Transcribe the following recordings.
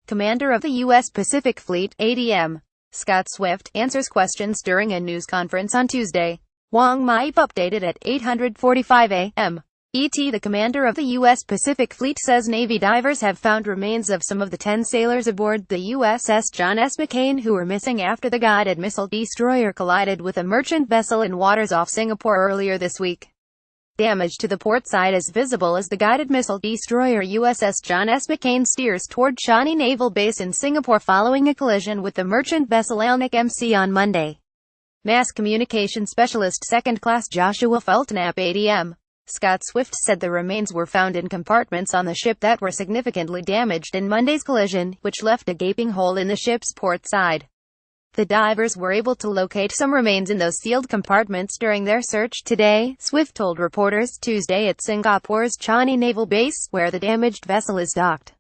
Commander of the U.S. Pacific Fleet, ADM. Scott Swift, answers questions during a news conference on Tuesday. Wang Mipe updated at 8:45 a.m. ET. The commander of the U.S. Pacific Fleet says Navy divers have found remains of some of the 10 sailors aboard the USS John S. McCain who were missing after the guided missile destroyer collided with a merchant vessel in waters off Singapore earlier this week. Damage to the port side is visible as the guided missile destroyer USS John S. McCain steers toward Changi Naval Base in Singapore following a collision with the merchant vessel mccain on Monday. Mass Communication Specialist 2nd Class Joshua Feltnap, ADM. Scott Swift said the remains were found in compartments on the ship that were significantly damaged in Monday's collision, which left a gaping hole in the ship's port side. The divers were able to locate some remains in those sealed compartments during their search today, Swift told reporters Tuesday at Singapore's Changi Naval Base, where the damaged vessel is docked.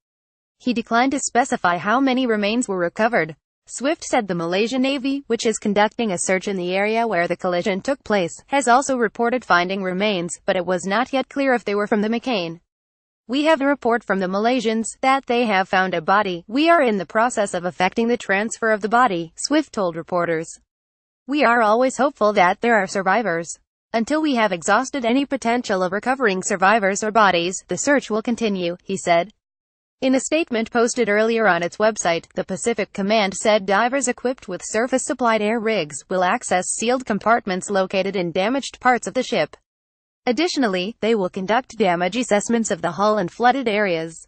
He declined to specify how many remains were recovered. Swift said the Malaysian Navy, which is conducting a search in the area where the collision took place, has also reported finding remains, but it was not yet clear if they were from the McCain. We have a report from the Malaysians that they have found a body. We are in the process of effecting the transfer of the body, Swift told reporters. We are always hopeful that there are survivors. Until we have exhausted any potential of recovering survivors or bodies, the search will continue, he said. In a statement posted earlier on its website, the Pacific Command said divers equipped with surface-supplied air rigs will access sealed compartments located in damaged parts of the ship. Additionally, they will conduct damage assessments of the hull and flooded areas.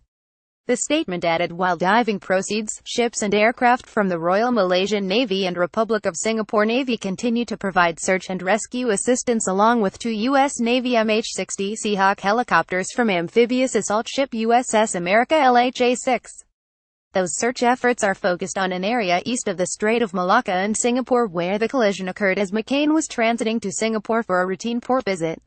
The statement added, while diving proceeds, ships and aircraft from the Royal Malaysian Navy and Republic of Singapore Navy continue to provide search and rescue assistance along with 2 U.S. Navy MH-60 Seahawk helicopters from amphibious assault ship USS America LHA-6. Those search efforts are focused on an area east of the Strait of Malacca and Singapore where the collision occurred as McCain was transiting to Singapore for a routine port visit.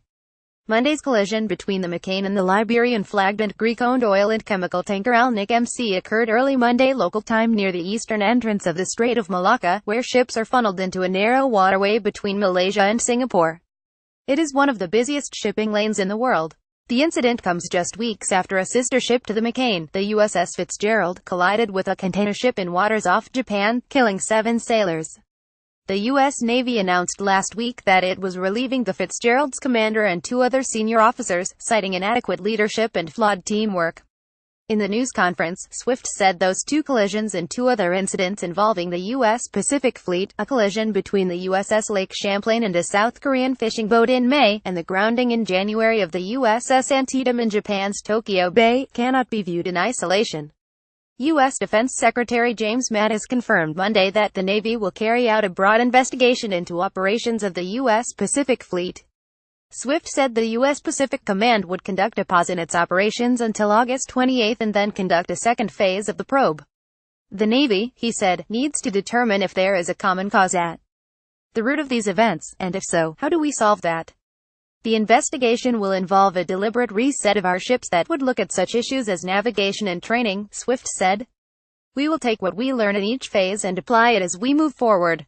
Monday's collision between the McCain and the Liberian-flagged and Greek-owned oil and chemical tanker mccain occurred early Monday local time near the eastern entrance of the Strait of Malacca, where ships are funneled into a narrow waterway between Malaysia and Singapore. It is one of the busiest shipping lanes in the world. The incident comes just weeks after a sister ship to the McCain, the USS Fitzgerald, collided with a container ship in waters off Japan, killing 7 sailors. The U.S. Navy announced last week that it was relieving the Fitzgerald's commander and 2 other senior officers, citing inadequate leadership and flawed teamwork. In the news conference, Swift said those 2 collisions and 2 other incidents involving the U.S. Pacific Fleet, a collision between the USS Lake Champlain and a South Korean fishing boat in May, and the grounding in January of the USS Antietam in Japan's Tokyo Bay, cannot be viewed in isolation. U.S. Defense Secretary James Mattis confirmed Monday that the Navy will carry out a broad investigation into operations of the U.S. Pacific Fleet. Swift said the U.S. Pacific Command would conduct a pause in its operations until August 28 and then conduct a second phase of the probe. The Navy, he said, needs to determine if there is a common cause at the root of these events, and if so, how do we solve that? The investigation will involve a deliberate reset of our ships that would look at such issues as navigation and training, Swift said. We will take what we learn in each phase and apply it as we move forward.